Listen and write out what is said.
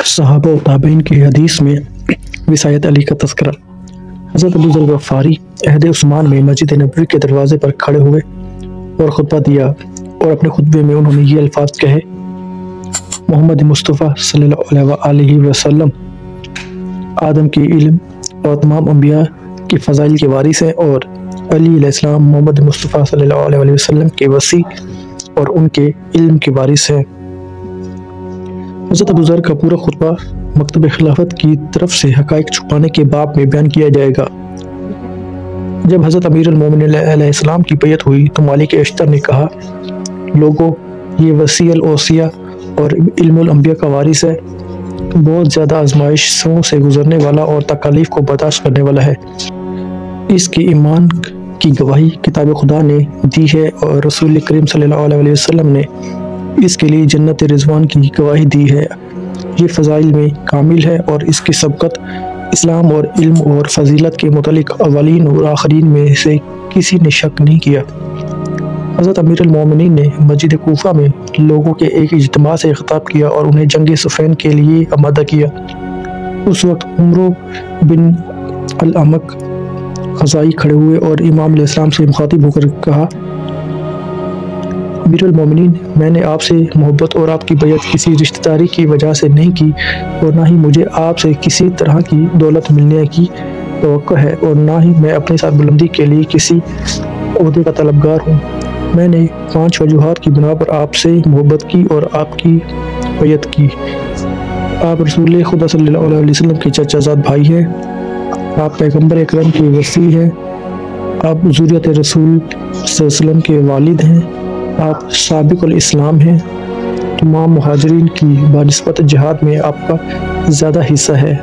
صحابہ و تابعین کی حدیث میں وصایت علی کا تذکرہ۔ حضرت ابو ذر غفاری عہد عثمان میں مسجد نبوی کے دروازے پر کھڑے ہوئے اور خطبہ دیا، اور اپنے خطبے میں انہوں نے یہ الفاظ کہے: محمد مصطفیٰ صلی اللہ علیہ وسلم آدم کے علم اور تمام انبیاء کی فضائل کے وارث ہیں، اور علی علیہ السلام محمد مصطفیٰ صلی اللہ علیہ وسلم کے وصی اور ان کے علم کے وارث ہیں۔ حضرت ابو ذر کا پورا خطبہ مکتب خلافت کی طرف سے حقائق چھپانے کے باب میں بیان کیا جائے گا۔ جب حضرت امیر المومنین علیہ السلام کی بیعت ہوئی تو مالک اشتر نے کہا: لوگوں، یہ وصی الاوصیاء اور علم الانبیاء کا وارث ہے، بہت زیادہ آزمائشوں سے گزرنے والا اور تکالیف کو برداشت کرنے والا ہے۔ اس کے ایمان کی گواہی کتاب خدا نے دی ہے، اور رسول کریم صلی اللہ علیہ وسلم نے اس کے لیے جنت رضوان کی گواہی دی ہے۔ یہ فضائل میں کامل ہے، اور اس کی سبقت اسلام اور علم اور فضیلت کے متعلق اولین اور آخرین میں سے کسی نے شک نہیں کیا۔ حضرت امیر المومنین نے مسجد کوفہ میں لوگوں کے ایک اجتماع سے خطاب کیا اور انہیں جنگ صفین کے لیے آمادہ کیا۔ اس وقت عمرو بن الامق خزائی کھڑے ہوئے اور امام علیہ السلام سے مخاطب ہو کر کہا: امیر المومنین، میں نے آپ سے محبت اور آپ کی بیعت کسی رشتہ داری کی وجہ سے نہیں کی، اور نہ ہی مجھے آپ سے کسی طرح کی دولت ملنے کی توقع ہے، اور نہ ہی میں اپنے ساتھ بلندی کے لیے کسی عہدے کا طلبگار ہوں۔ میں نے 5 وجوہات کی بنا پر آپ سے محبت کی اور آپ کی بیعت کی۔ آپ رسول خدا صلی اللہ علیہ وسلم کے چچا زاد بھائی ہیں، آپ پیغمبر اکرم کے وصی ہیں، آپ ذریت رسول صلی اللہ علیہ وسلم کے والد ہیں، آپ سابق الاسلام ہیں، تمام مہاجرین کی بنسبت جہاد میں آپ کا زیادہ حصہ ہے۔